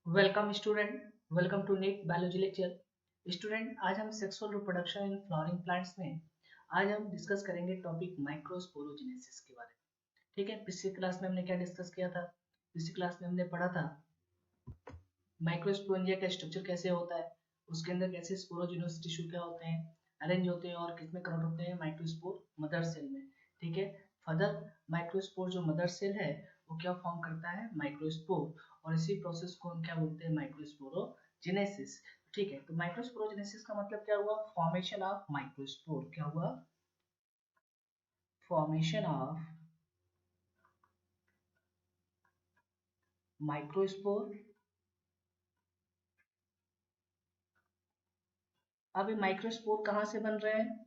Welcome student, welcome to NEET biology lecture. Student, आज हम sexual reproduction in flowering plants में आज हम डिस्कस करेंगे टॉपिक माइक्रोस्पोरोजेनेसिस के बारे में। ठीक है, पिछली क्लास में हमने क्या डिस्कस किया था? पिछली क्लास में हमने पढ़ा था माइक्रोस्पोरेंजिया का स्ट्रक्चर कैसे होता है, उसके अंदर कैसे स्पोरोजिनस टिश्यू क्या होते हैं, अरेंज होते हैं और किसमें कन्वर्ट होते हैं, माइक्रोस्पोर मदर सेल में। ठीक है, फर्दर माइक्रोस्पोर जो मदर सेल है वो क्या फॉर्म करता है, माइक्रोस्पोर, और इसी प्रोसेस को हम क्या बोलते हैं, माइक्रोस्पोरोजेनेसिस। ठीक है, तो माइक्रोस्पोरोजेनेसिस का मतलब क्या हुआ, फॉर्मेशन ऑफ माइक्रोस्पोर। क्या हुआ? Formation of microspore. अब ये माइक्रोस्पोर कहाँ से बन रहे हैं?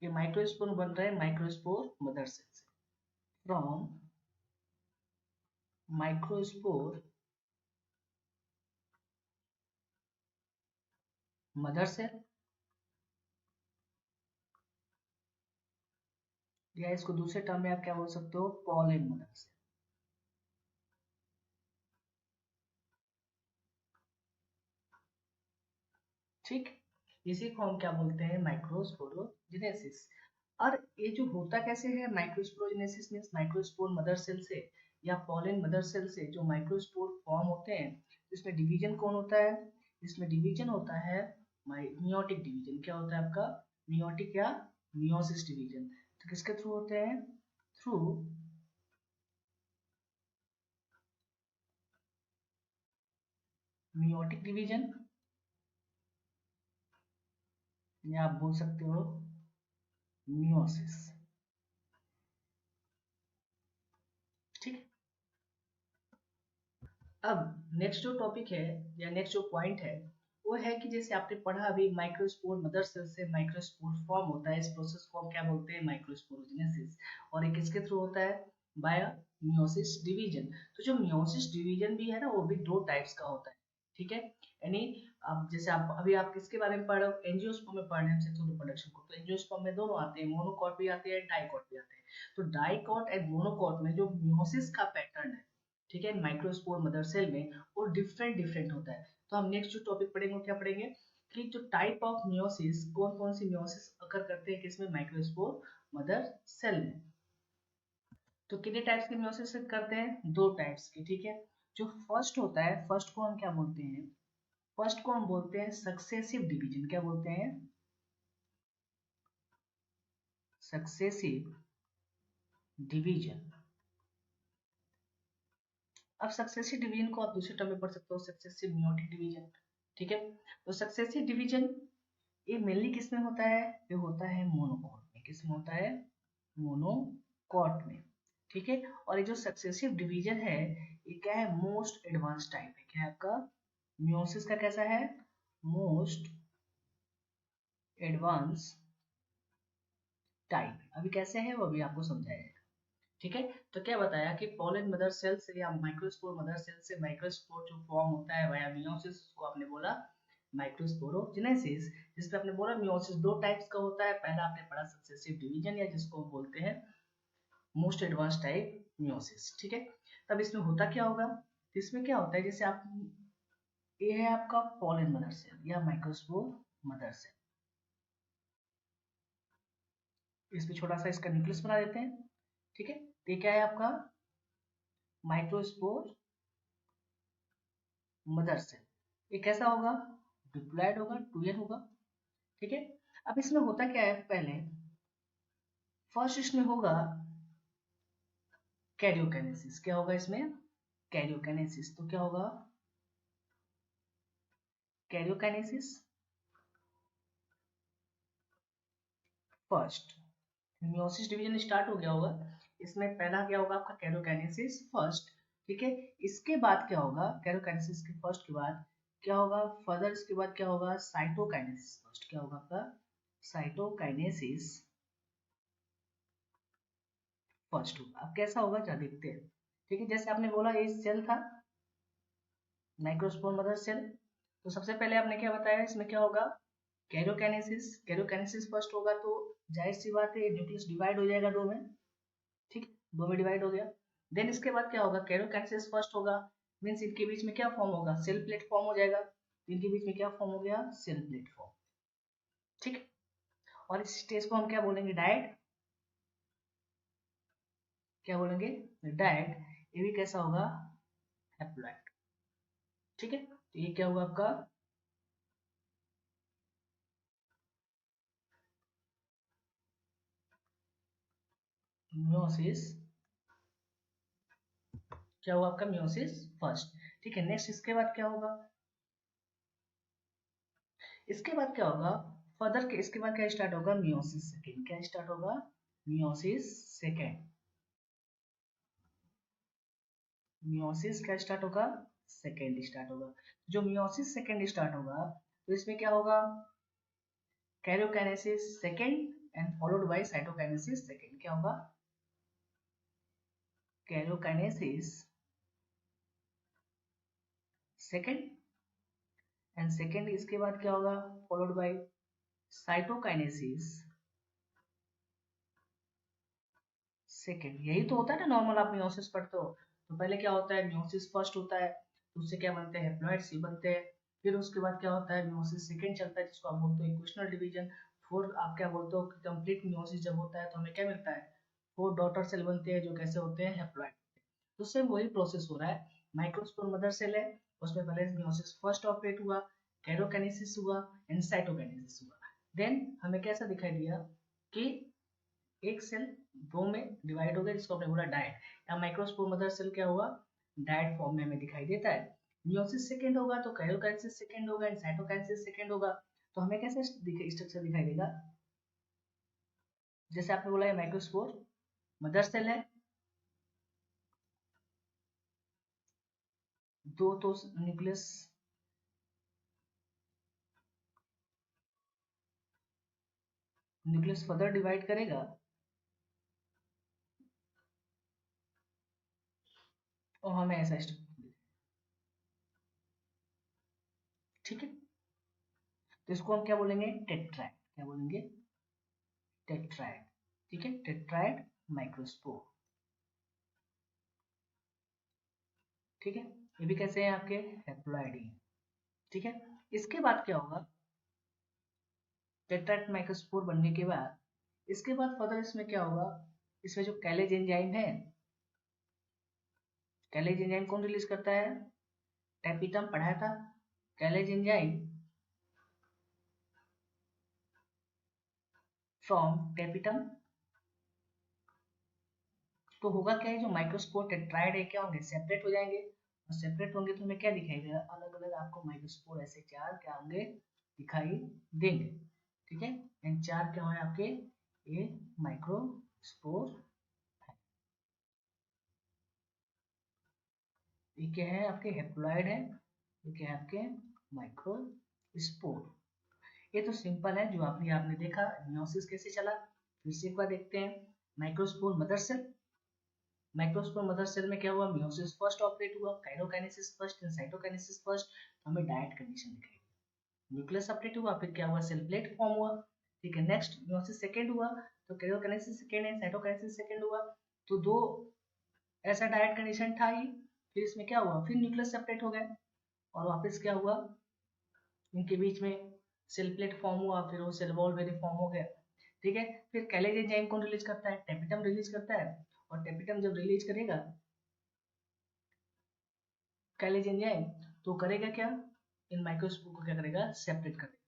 ये माइक्रोस्पोर बन रहे हैं माइक्रोस्पोर मदर सेल से। फ्रॉम माइक्रोस्पोर मदर सेल, या इसको दूसरे टर्म में आप क्या बोल सकते हो, पॉलन मदर सेल। ठीक, इसी को हम क्या बोलते हैं, माइक्रोस्पोरोजेनेसिस। और ये जो होता कैसे है, microsporogenesis means microspore mother cell से या पॉलन मदर सेल से जो माइक्रोस्पोर फॉर्म होते हैं, इसमें डिवीजन कौन होता है? इसमें डिवीजन होता है मियोटिक डिवीजन। क्या होता है आपका? मियोटिक या मियोसिस डिवीजन। तो किसके थ्रू होते हैं? थ्रू मियोटिक डिवीजन, या आप बोल सकते हो मियोसिस। ठीक, अब नेक्स्ट जो टॉपिक है या नेक्स्ट जो पॉइंट है वो है कि जैसे आपने पढ़ा अभी, माइक्रोस्पोर मदर सेल से माइक्रोस्पोर फॉर्म होता है, इस प्रोसेस को हम क्या बोलते हैं, माइक्रोस्पोरोजेनेसिस। और ये किसके थ्रू होता है? Bye meiosis division. तो जो मियोसिस डिवीजन भी है ना, वो भी दो टाइप्स का होता है। ठीक है, यानी अब जैसे आप अभी आप किसके बारे में पढ़ रहे हो, एंजियोस्पर्म में पढ़ रहे हैं सेक्सुअल रिप्रोडक्शन को। तो एंजियोस्पर्म में दोनों आते हैं, मोनोकॉट भी आते हैं, डाइकॉट भी आते हैं। तो डाइकॉट एंड मोनोकॉट में जो मियोसिस का पैटर्न है, ठीक है, माइक्रोस्पोर मदर सेल में, वो डिफरेंट डिफरेंट होता है। तो हम नेक्स्ट जो टॉपिक पढ़ेंगे वो क्या पढ़ेंगे कि जो टाइप ऑफ मियोसिस, कौन कौन सी मियोसिस अकर करते हैं किसमें, माइक्रोस्पोर मदर सेल में। तो कितने टाइप्स के मियोसिस करते हैं? दो टाइप्स के। ठीक है, जो फर्स्ट होता है, फर्स्ट को हम क्या बोलते हैं, फर्स्ट को हम बोलते हैं सक्सेसिव डिवीजन। क्या बोलते हैं? Successive division. अब सक्सेसिव डिवीजन को आप दूसरे टर्म में पढ़ सकते हो, सक्सेसिव मियोटिक डिवीजन। ठीक है, तो सक्सेसिव डिवीजन ये मेनली किस में होता है? ये होता है मोनोकॉट में। किस में होता है? मोनोकॉट में। ठीक है, और ये जो सक्सेसिव डिवीजन है ये क्या है, मोस्ट एडवांस टाइप है। क्या है आपका? मियोसिस का कैसा है? Most advance type. अभी कैसे है वो अभी आपको समझाया जाएगा। ठीक है, तो क्या बताया कि पॉलन मदर सेल से या माइक्रोस्पोर मदर सेल से माइक्रोस्पोर जो फॉर्म होता है वाया मियोसिस, उसको आपने बोला माइक्रोस्पोरोजेनेसिस। जिसपे आपने बोला मियोसिस दो टाइप्स का होता है। पहला आपने पढ़ा सक्सेसिव डिवीजन, या जिसको हम बोलते हैं मोस्ट एडवांस टाइप मियोसिस। ठीक है, तब इसमें होता क्या होगा, इसमें क्या होता है, जैसे आप, ये है आपका पॉलन मदर सेल या माइक्रोस्पोर मदर सेल। इसमें छोटा सा इसका न्यूक्लियस बना देते हैं। ठीक है, तो ये क्या है आपका, माइक्रोस्पोर मदर सेल। ये कैसा होगा, डिप्लॉयड होगा, 2n होगा। ठीक है, अब इसमें होता क्या है, पहले फर्स्ट इसमें होगा कैरियोकाइनेसिस। क्या होगा इसमें? कैरियोकाइनेसिस। तो क्या होगा, karyokinesis first. Meiosis division start हो गया होगा, इसमें पहला क्या होगा आपका, कैरियोकाइनेसिस फर्स्ट। ठीक है, इसके बाद क्या होगा, कैरियोकाइनेसिस के फर्स्ट के बाद क्या होगा, फर्दर इसके बाद क्या होगा, साइटोकाइनेसिस फर्स्ट। क्या होगा आपका, साइटोकाइनेसिस फर्स्ट होगा। अब कैसा होगा क्या देखते हैं। ठीक है, जैसे आपने बोला ये सेल था माइक्रोस्पोर मदर सेल, तो सबसे पहले आपने क्या बताया, इसमें क्या होगा, कैरियोकाइनेसिस। कैरियोकाइनेसिस फर्स्ट होगा तो जाहिर सी बात है न्यूक्लियस डिवाइड हो जाएगा दो में। ठीक, दो में डिवाइड हो गया। देन इसके बाद क्या होगा, कैरियोकाइनेसिस फर्स्ट होगा, मीन्स इनके बीच में क्या फॉर्म होगा, सेल प्लेट फॉर्म हो जाएगा। इनके बीच में क्या फॉर्म हो गया, सेल प्लेट फॉर्म। ठीक है, और इस स्टेज को हम क्या बोलेंगे, डायट। क्या बोलेंगे, डायट। ये भी कैसा होगा, हैप्लॉइड। ठीक है, तो ये क्या हुआ आपका, मियोसिस। क्या हुआ आपका, मियोसिस फर्स्ट। ठीक है, नेक्स्ट इसके बाद क्या होगा, इसके बाद क्या होगा, फर्दर के इसके बाद क्या स्टार्ट होगा, मियोसिस सेकेंड। क्या स्टार्ट होगा, मियोसिस सेकेंड। मियोसिस क्या स्टार्ट होगा, सेकेंड स्टार्ट होगा। जो मियोसिस सेकेंड स्टार्ट होगा तो इसमें क्या होगा, karyokinesis second and followed by cytokinesis second. क्या होगा, कैरियोकाइनेसिस सेकेंड एंड सेकेंड इसके बाद क्या होगा, फॉलोड बाय साइटोकाइनेसिस सेकेंड। यही तो होता है ना नॉर्मल, आप मियोसिस पढ़ते हो तो पहले क्या होता है, मियोसिस फर्स्ट होता है, तो उससे क्या बनते हैं, हैप्लॉइड सी बनते हैं। फिर उसके बाद क्या होता है, मियोसिस सेकेंड चलता है जिसको आप बोलते हो इक्वेशनल डिवीजन। फिर आप क्या बोलते हो, कंप्लीट मियोसिस जब होता है तो हमें क्या मिलता है, 4 डॉटर सेल बनते हैं जो कैसे होते हैं, हैप्लॉइड। तो सेम वही प्रोसेस हो रहा है। माइक्रोस्पोर मदर सेल है, उसमें पहले मियोसिस फर्स्ट ऑपरेट हुआ, कैरोकाइनेसिस हुआ एंड साइटोकाइनेसिस हुआ। देन हमें कैसा दिखाई दिया कि एक सेल दो में डिवाइड हो गया जिसको हमने बोला डायट। या माइक्रोस्पोर मदर सेल क्या हुआ, डायट फॉर्म में हमें दिखाई देता है। मियोसिस सेकेंड होगा तो कैरियोकाइनेसिस सेकेंड होगा एंड साइटोकाइनेसिस सेकेंड होगा। तो हमें कैसे स्ट्रक्चर दिखाई देगा, जैसे आपने बोला है माइक्रोस्पोर मदर सेल है, दो तो न्यूक्लियस, न्यूक्लियस फर्दर डिवाइड करेगा और हमें ऐसा स्ट्रक्चर। ठीक है, तो इसको हम क्या बोलेंगे, टेट्राइड। क्या बोलेंगे, टेट्राइड। ठीक है, टेट्राइड माइक्रोस्पोर। ठीक है, ये भी कैसे हैं आपके, हैप्लॉइड ही। ठीक है, इसके बाद क्या होगा, टेट्राइड माइक्रोस्पोर बनने के बाद इसके बाद फर्दर इसमें क्या होगा, इसमें जो कैलेज एंजाइम है, कैलेज एंजाइम कौन रिलीज करता है, टैपिटम पढ़ाया था, कैलेज एंजाइम फ्रॉम टैपिटम। तो होगा क्या है, जो माइक्रोस्पोर टेट्राइड है क्या होंगे, सेपरेट हो जाएंगे। और सेपरेट होंगे तो हमें क्या दिखाई देगा, अलग अलग आपको माइक्रोस्पोर ऐसे चार क्या होंगे, दिखाई देंगे। ठीक है, एंड चार क्या होंगे आपके, ये माइक्रोस्पोर, ये क्या है आपके, हैप्लॉइड है, ये क्या है आपके माइक्रोस्पोर। ये तो सिंपल है, जो आपने आपने देखा मियोसिस कैसे चला। फिर से एक बार देखते हैं, microspore mother cell, microspore mother cell में क्या हुआ, मियोसिस फर्स्ट ऑपरेट हुआ, karyokinesis first and cytokinesis first. तो हमें डायट कंडीशन दिखाई, न्यूक्लियस अपडेट हुआ, फिर क्या हुआ, सेल प्लेट फॉर्म हुआ। ठीक है, नेक्स्ट मियोसिस सेकेंड हुआ, तो karyokinesis second and cytokinesis second हुआ। तो दो ऐसा डायट कंडीशन था ही। फिर इसमें क्या हुआ, फिर न्यूक्लियस सेपरेट हो गए और वापस क्या हुआ, इनके बीच में सेल प्लेट फॉर्म हुआ, फिर वो सेल वॉल वेरी फॉर्म हो गया। ठीक है, फिर कैलेज एंजाइम कौन रिलीज करता है, टेपिटम रिलीज करता है। और टेपिटम जब रिलीज करेगा कैलेज एंजाइम, तो करेगा क्या, इन माइक्रोस्कोप को क्या करेगा, सेपरेट करेगा।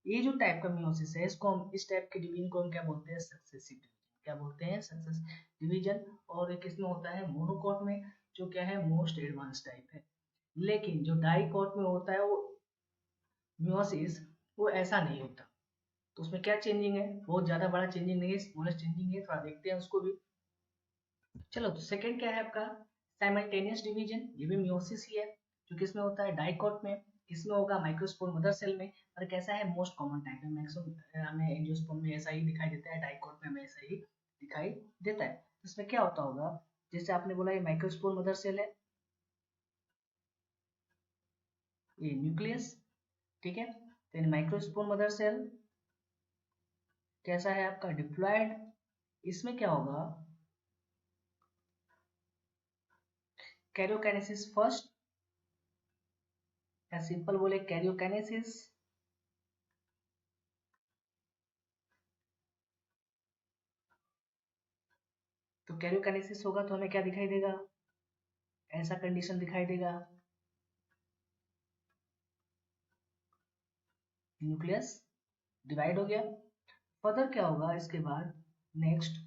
ये जो टाइप का मियोसिस है, इसको हम इस टाइप के डिवीजन को हम क्या बोलते हैं, सक्सेसिव डिवीजन। क्या बोलते हैं, सक्सेसिव डिवीजन। और एक इसमें होता है मोनोकॉट में, जो क्या है, मोस्ट एडवांस टाइप है। लेकिन जो डाइकॉट में होता है वो मियोसिस, वो ऐसा नहीं होता। तो उसमें क्या चेंजिंग है, बहुत ज्यादा बड़ा चेंजिंग नहीं है, स्मॉलेस्ट चेंजिंग है, थोड़ा देखते हैं उसको भी। चलो, तो सेकंड क्या है आपका, साइमल्टेनियस डिवीजन। ये भी मियोसिस ही है, जो किसमें होता है, डाइकॉट में। किसमें होगा, माइक्रोस्पोर मदर सेल में। और कैसा है, मोस्ट कॉमन टाइप है, मैक्सिमम हमें एंजियोस्पर्म में ऐसा ही दिखाई देता है, डाइकॉट में हमें ऐसा ही दिखाई देता है। इसमें क्या होता होगा, जैसे आपने बोला ये माइक्रोस्पोर मदर सेल है, ये न्यूक्लियस। ठीक है, तो माइक्रोस्पोर मदर सेल कैसा है आपका, डिप्लॉयड। इसमें क्या होगा, कैरियोकाइनेसिस फर्स्ट या सिंपल बोले कैरियोकाइनेसिस। तो कैरियोकाइनेसिस होगा तो हमें क्या दिखाई देगा, ऐसा कंडीशन दिखाई देगा, न्यूक्लियस डिवाइड हो गया। फर्दर क्या होगा इसके बाद, नेक्स्ट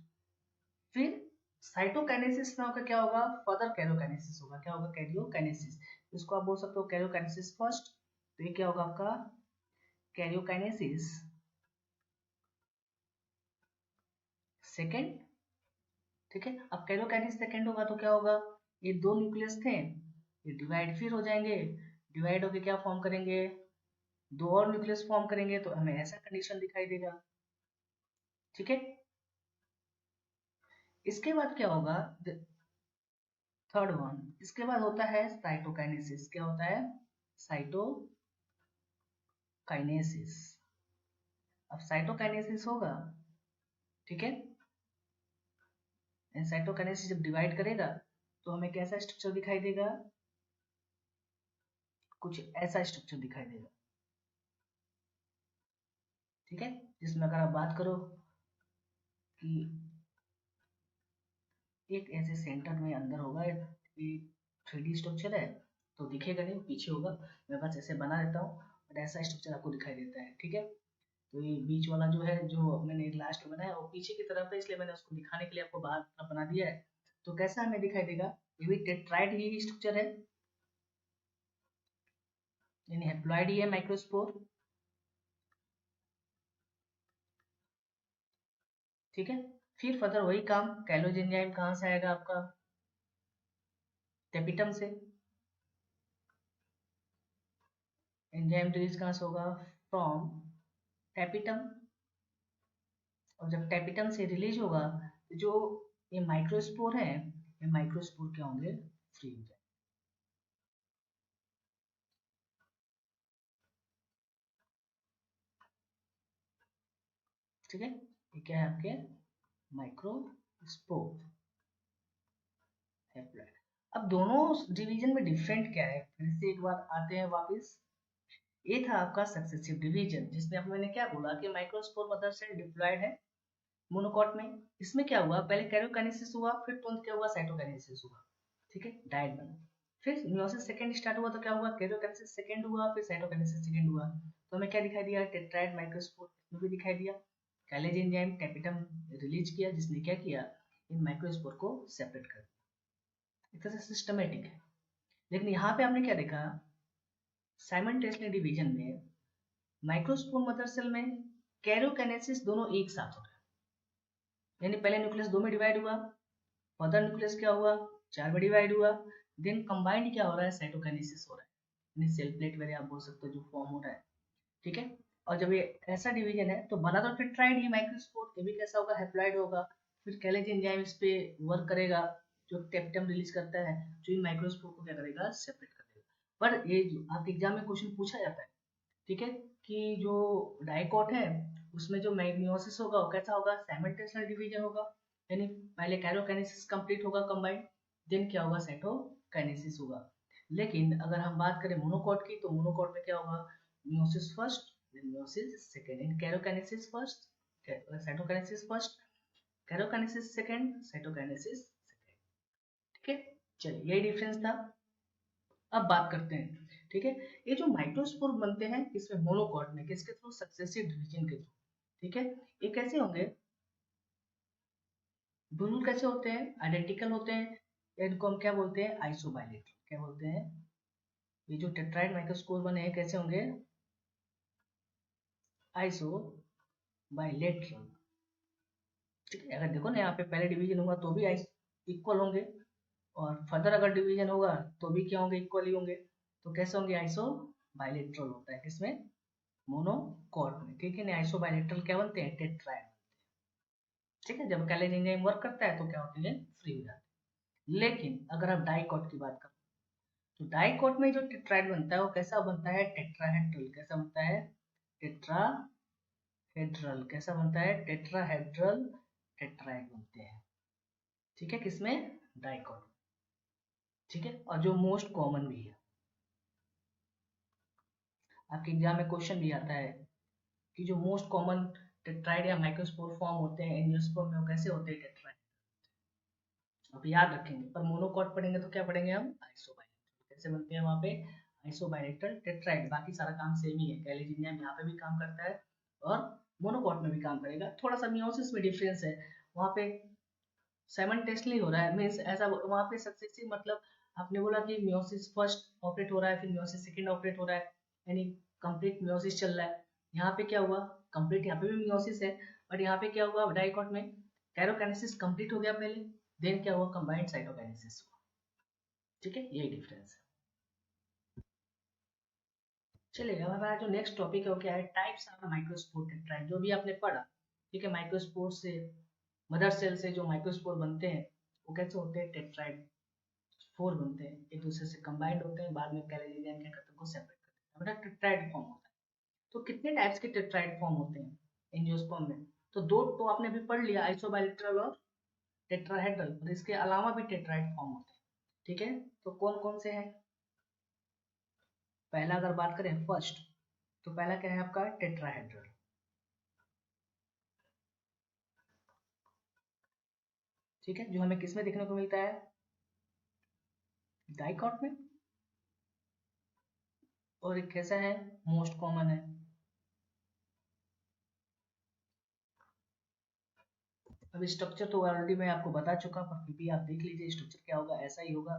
फिर साइटोकाइनेसिस ना होकर क्या होगा, फर्दर कैरियोकाइनेसिस होगा। क्या होगा, कैरियोकाइनेसिस। इसको आप बोल सकते हो कैरियोकाइनेसिस फर्स्ट। तो ये क्या होगा आपका, कैरियोकाइनेसिस सेकेंड। ठीक है, अब कैरियोकाइनेसिस सेकेंड होगा तो क्या होगा, ये दो न्यूक्लियस थे, ये डिवाइड फिर हो जाएंगे, डिवाइड होके क्या फॉर्म करेंगे, दो और न्यूक्लियस फॉर्म करेंगे, तो हमें ऐसा कंडीशन दिखाई देगा। ठीक है, इसके बाद क्या होगा, थर्ड वन, इसके बाद होता है साइटोकाइनेसिस। क्या होता है, साइटोकाइनेसिस। अब साइटोकाइनेसिस होगा, ठीक है, साइटोकाइनेसिस जब डिवाइड करेगा तो हमें कैसा स्ट्रक्चर दिखाई देगा, कुछ ऐसा स्ट्रक्चर दिखाई देगा। ठीक है, जिसमें अगर आप बात करो कि एक ऐसे सेंटर में अंदर होगा, ये 3D स्ट्रक्चर है तो दिखेगा नहीं, पीछे होगा, मैं बस ऐसे बना देता हूँ और ऐसा स्ट्रक्चर आपको दिखाई देता है। ठीक है, तो ये बीच वाला जो है, जो मैंने लास्ट में बनाया वो पीछे की तरफ है, इसलिए मैंने उसको दिखाने के लिए आपको बाहर तरफ बना दिया है। तो कैसा हमें दिखाई देगा, ये भी टेट्राइड ही स्ट्रक्चर है, यानी हैप्लॉइड ही है माइक्रोस्पोर। ठीक है, फिर फर्दर वही काम, कैलोज एंजाइम कहाँ से आएगा आपका, टेपिटम से। एंजाइम रिलीज कहाँ से होगा, फ्रॉम टेपिटम। और जब टेपिटम से रिलीज होगा तो जो ये माइक्रोस्पोर है, ये माइक्रोस्पोर क्या होंगे, फ्री हो जाए। ठीक है, ये क्या है आपके माइक्रोस्पोर हैप्लॉइड। अब दोनों डिवीजन में डिफरेंट क्या है, फिर से एक बार आते हैं वापस। ये था आपका सक्सेसिव डिवीजन, जिसमें अब मैंने क्या बोला कि माइक्रोस्पोर मदर सेल डिप्लॉयड है मोनोकॉट में। इसमें क्या हुआ, पहले कैरियोकाइनेसिस हुआ, फिर तुरंत क्या हुआ, साइटोकाइनेसिस हुआ। ठीक है, डायट बना, फिर मियोसिस सेकंड स्टार्ट हुआ तो क्या हुआ, कैरियोकाइनेसिस सेकंड हुआ, फिर साइटोकाइनेसिस सेकंड हुआ। तो हमें क्या दिखाई दिया, टेट्राइड माइक्रोस्पोर इसमें भी दिखाई दिया। कैलेज एंजाइम टेपिटम रिलीज किया, जिसने क्या किया, इन माइक्रोस्पोर को सेपरेट कर दिया। एक तरह से सिस्टमेटिक है। लेकिन यहाँ पे हमने क्या देखा, साइमल्टेनियसली डिवीजन में माइक्रोस्पोर मदर सेल में कैरियोकाइनेसिस दोनों एक साथ हो रहा है, यानी पहले न्यूक्लियस दो में डिवाइड हुआ, फर्दर न्यूक्लियस क्या हुआ, चार में डिवाइड हुआ, देन कंबाइंड क्या हो रहा है, साइटोकाइनेसिस हो रहा है, यानी सेल प्लेट वगैरह आप बोल सकते हो जो फॉर्म हो रहा है। ठीक है, और जब ये ऐसा डिवीजन है तो बना तो टेट्राइड ही माइक्रोस्पोर, ये भी कैसा होगा, हैप्लॉइड होगा। फिर कैलेज एंजाइम इस पे वर्क करेगा, जो टेप्टम रिलीज करता है, जो इन माइक्रोस्पोर को क्या करेगा, सेपरेट कर देगा। पर ये जो आपके एग्जाम में क्वेश्चन पूछा जाता है, ठीक है, कि जो डाइकोट है उसमें जो मेयोसिस होगा वो कैसा होगा, साइमल्टेनियस डिवीजन होगा, यानी पहले कैरियोकाइनेसिस कंप्लीट होगा कंबाइंड, देन क्या होगा, साइटोकाइनेसिस होगा। लेकिन अगर हम बात करें मोनोकॉट की, तो मोनोकॉट में क्या होगा, meiosis first, then meiosis second, in karyokinesis first, cytokinesis first, karyokinesis second, cytokinesis second. ठीक है, चलिए यही डिफरेंस था। अब बात करते हैं, ठीक है, ये जो माइक्रोस्पोर बनते हैं इसमें मोनोकॉट में, किसके थ्रू, सक्सेसिव डिवीजन के थ्रू। ठीक है, ये कैसे होंगे, दोनों कैसे होते हैं, आइडेंटिकल होते हैं, या इनको हम क्या बोलते हैं, आइसोबाइलेटरल। क्या बोलते हैं, ये जो टेट्राइड माइक्रोस्पोर बने हैं कैसे होंगे, आइसोबाइलेटरल। ठीक है, अगर देखो ना यहाँ पे पहले डिवीजन होगा तो भी इक्वल होंगे, और फर्दर अगर डिवीजन होगा तो भी क्या होंगे, इक्वल ही होंगे। तो कैसे होंगे, आइसो बाइलेटरल होता है किसमें, मोनोकॉट में। ठीक है, नहीं आइसो बाइलेटरल क्या बनते हैं, टेट्राइड। ठीक है, जब कैलेज एंजाइम वर्क करता है तो क्या होते हैं, फ्री हो जाते हैं। लेकिन अगर आप डाइकॉट की बात करें, तो डाइकॉट में जो टेट्राइड बनता है वो कैसा बनता है, टेट्राहेड्रल। कैसा बनता है, टेट्राहेड्रल। कैसा बनता है, टेट्राहेड्रल टेट्राइड बनते हैं। ठीक है, किसमें, डाइकॉट। ठीक है, और जो मोस्ट कॉमन भी है। आपके एग्जाम में क्वेश्चन भी आता है कि जो मोस्ट कॉमन टेट्राइड या माइक्रोस्पोर फॉर्म होते हैं एंजियोस्पर्म में, वो कैसे होते हैं टेट्राइड, आप याद रखेंगे। पर मोनोकॉट पढ़ेंगे तो क्या पढ़ेंगे हम, आइसोबाइलेट्रल कैसे बनते हैं वहाँ पे, आइसोबाइलेट्रल टेट्राइड। बाकी सारा काम सेम ही है, कैलेजिनियम यहाँ पे भी काम करता है और मोनोकॉट में भी काम करेगा, थोड़ा सा मियोसिस में डिफरेंस है। वहाँ पे साइमल्टेनियसली हो रहा है, मीन्स ऐसा वहाँ पे सक्सेसिव, मतलब आपने बोला कि मियोसिस फर्स्ट ऑपरेट हो रहा है, फिर मियोसिस सेकंड ऑपरेट हो रहा है, यानी कंप्लीट मियोसिस चल रहा है। यहाँ पे क्या हुआ, कंप्लीट यहाँ पे भी मियोसिस है, बट यहाँ पे क्या हुआ, डाइकोट में कैरोकाइनेसिस कंप्लीट हो गया पहले, देन क्या हुआ, कंबाइंड साइटोकाइनेसिस हुआ। ठीक है, यही डिफरेंस है। चलिए हमारा जो नेक्स्ट टॉपिक है वो क्या है, टाइप्स ऑफ माइक्रोस्पोर टेट्राइड। जो भी आपने पढ़ा, ठीक है, माइक्रोस्पोर से, मदर सेल से जो माइक्रोस्पोर बनते हैं वो कैसे होते हैं, टेट्राइड फोर बनते हैं, एक दूसरे से कंबाइंड होते हैं, बाद में कैलेजिनियम क्या करते हैं, को सेपरेट करते हैं, टेट्राइड फॉर्म होता है। तो कितने टाइप्स के टेट्राइड फॉर्म होते हैं एंजियोस्पर्म में, तो दो तो आपने अभी पढ़ लिया, आइसोबाइलेटरल और टेट्राहेड्रल, और इसके अलावा भी टेट्राइड फॉर्म होते हैं। ठीक है, तो कौन कौन से हैं, पहला अगर बात करें फर्स्ट, तो पहला क्या है आपका, टेट्राहेड्रल। ठीक है, जो हमें किस में देखने को मिलता है, डाइकॉट में, और एक कैसा है, मोस्ट कॉमन है। अब स्ट्रक्चर तो ऑलरेडी मैं आपको बता चुका, पर फिर भी आप देख लीजिए स्ट्रक्चर क्या होगा, ऐसा ही होगा।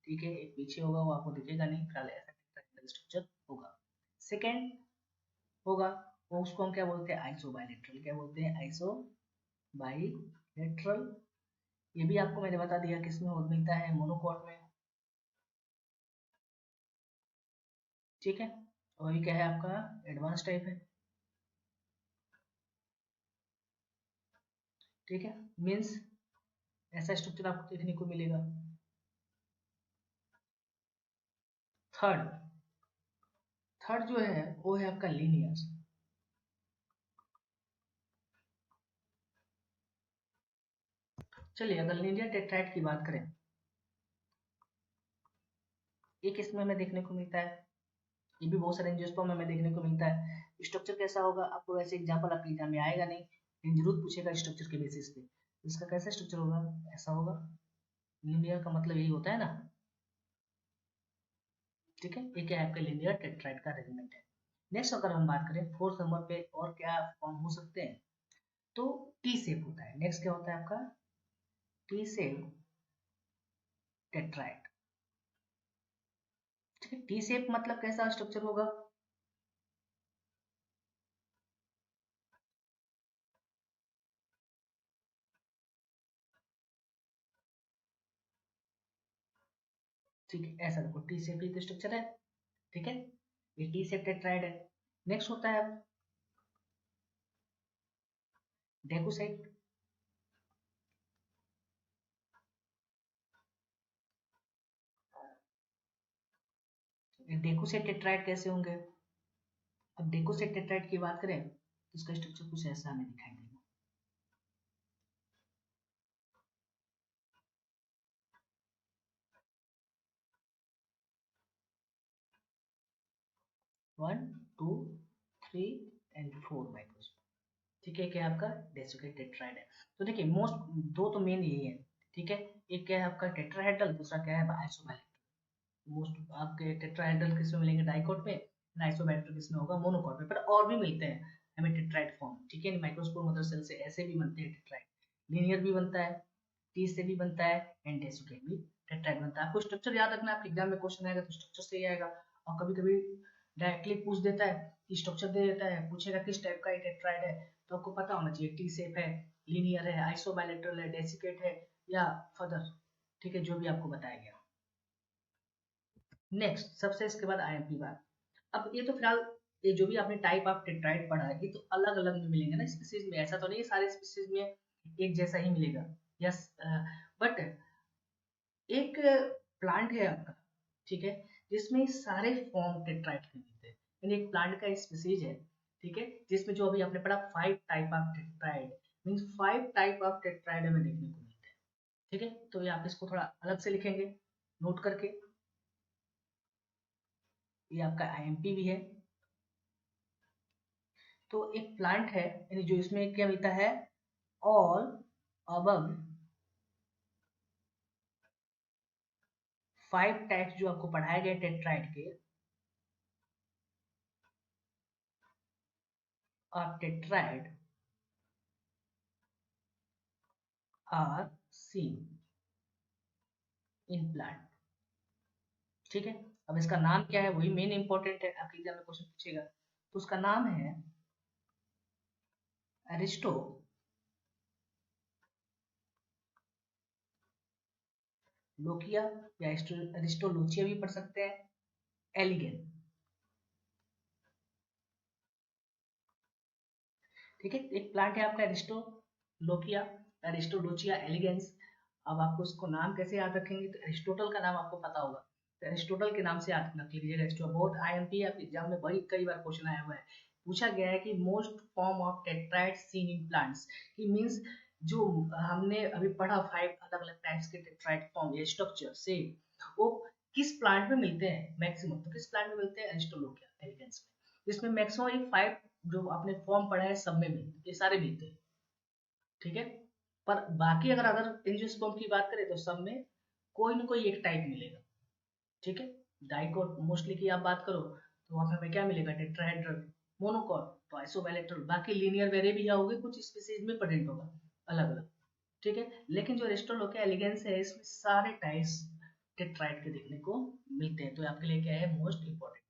ठीक है, एक पीछे होगा वो आपको दिखेगा नहीं, फिलहाल ऐसा स्ट्रक्चर होगा। सेकेंड होगा वो, उसको हम क्या बोलते हैं, आइसोबाइलेटरल। क्या बोलते हैं, आइसोबाइलेटरल। ये भी आपको मैंने बता दिया किसमें मिलता है, मोनोकॉट में। ठीक है, और ये क्या है आपका, एडवांस टाइप है। ठीक है, मीन्स ऐसा स्ट्रक्चर आपको देखने को मिलेगा। थर्ड, थर्ड जो है वो है आपका लीनियर। चलिए अगर लीनियर टेट्राइड की बात करें, एक इसमें हमें देखने को मिलता है, ये भी बहुत सारे एंजियोस्पर्म में हमें देखने को मिलता है। स्ट्रक्चर कैसा होगा, आपको वैसे एग्जांपल आपके एग्जाम में आएगा नहीं, लेकिन जरूर पूछेगा स्ट्रक्चर के बेसिस पे। इसका कैसा स्ट्रक्चर होगा, ऐसा होगा। लीनियर का मतलब यही होता है ना। ठीक है, ये क्या है आपका लीनियर टेट्राइड का अरेंजमेंट है। नेक्स्ट अगर हम बात करें फोर्थ नंबर पे, और क्या फॉर्म हो सकते हैं, तो टी शेप होता है। नेक्स्ट क्या होता है आपका, टी शेप टेट्राइड। ठीक है, टी शेप मतलब कैसा स्ट्रक्चर होगा, ठीक है, ऐसा देखो टी शेप ही तो स्ट्रक्चर है। ठीक है, ये टी शेप टेट्राइड है। नेक्स्ट होता है डेकोसाइट। डेकोसाइट टेट्राइड कैसे होंगे, अब डेकोसाइट टेट्राइड की बात करें तो इसका स्ट्रक्चर कुछ ऐसा हमें दिखाई देगा। 1 2 3 एंड 4 माइक्रोस्कोप। ठीक है, क्या आपका डेसिकेट टेट्राइड है। तो देखिए मोस्ट, दो तो मेन यही है। ठीक है, एक क्या है आपका टेट्राहेड्रल, दूसरा क्या है आइसोबाइलेट्रल। मोस्ट आपके टेट्राहेड्रल किसमें मिलेंगे, डाइकोट में, आइसोबाइलेट्रल किसमें होगा, मोनोकोट में। पर और भी मिलते हैं हमें टेट्राइड फॉर्म। ठीक है, माइक्रोस्पोर मदर सेल से ऐसे भी बनते हैं टेट्राइड, लीनियर भी बनता है, टी से भी बनता है, एंड डेसिकेट भी टेट्राइड बनता है। आपको स्ट्रक्चर याद रखना है, आपके एग्जाम में क्वेश्चन आएगा तो स्ट्रक्चर से ही आएगा। और कभी कभी डायरेक्टली पूछ देता है, स्ट्रक्चर दे देता है, पूछेगा किस टाइप का ये टेट्राइड है, तो आपको पता होना चाहिए टी शेप है, लीनियर है, आइसोबाइलेटरल है, डेसिकेट है, या फर्दर। ठीक है, जो भी आपको बताया गया। नेक्स्ट सबसे इसके बाद आईएमपी बात। अब ये तो फिलहाल ये जो भी आपने टाइप ऑफ टेट्राइड पढ़ा है, ये तो अलग अलग में मिलेंगे ना स्पीसीज में, ऐसा तो नहीं सारे स्पीसीज में एक जैसा ही मिलेगा। यस, बट एक प्लांट है आपका, ठीक है, जिसमें सारे फॉर्म टेट्राइड के मिलते हैं, यानी एक प्लांट का स्पीसीज है, ठीक है, जिसमें जो अभी आपने पढ़ा 5 type of tetrad, means 5 type of tetrad हमें देखने को मिलते हैं। ठीक है, तो ये आप इसको थोड़ा अलग से लिखेंगे नोट करके। ये आपका आईएमपी भी है, तो एक प्लांट है यानी जो इसमें क्या मिलता है, ऑल अबव 5 टाइप्स जो आपको पढ़ाए गए टेट्राइड के और टेट्राइड आर सीन इन प्लांट। ठीक है, अब इसका नाम क्या है वही मेन इंपॉर्टेंट है, आपके एग्जाम में क्वेश्चन पूछेगा। तो उसका नाम है एरिस्टो लोकिया, या एरिस्टोलोचिया भी पढ़ सकते हैं, एलिगेन। ठीक है, एक प्लांट है आपका एरिस्टोलोकिया, एरिस्टोलोचिया एलिगेंस। अब आपको उसको नाम कैसे याद रखेंगे, तो एरिस्टोटल का नाम आपको पता होगा, तो एरिस्टोटल के नाम से याद रख लीजिएगा। एरिस्टो बहुत आईएमपी एग्जाम में वही कई बार क्वेश्चन आया हुआ है, पूछा गया है कि most form of tetrad seen in plants, कि मींस जो हमने अभी पढ़ा 5 अलग अलग टाइप्स के टेट्राइड फॉर्म या स्ट्रक्चर से, वो किस प्लांट में मिलते हैं मैक्सिमम, तो किस प्लांट में मिलते हैं, एरिस्टोलोकिया एलिगेंस में, जिसमें मैक्सिमम ये 5 जो आपने फॉर्म पढ़ा है सब में मिलते, ये सारे मिलते हैं। ठीक है, पर बाकी अगर अदर एंजियोस्पर्म की बात करें तो सब में कोई ना कोई एक टाइप मिलेगा। ठीक है, डाइकोट मोस्टली की आप बात करो तो वहां पे हमें क्या मिलेगा, टेट्राहेड्रल, मोनोकॉट तो आइसोबाइलेट्रल, बाकी लीनियर वेरे भी होंगे, कुछ स्पीसीज में प्रेजेंट होगा अलग अलग। ठीक है, लेकिन जो एरिस्टोलोकिया एलिगेंस है इसमें सारे टाइप्स टेट्राइड के देखने को मिलते हैं, तो आपके लिए क्या है मोस्ट इंपॉर्टेंट।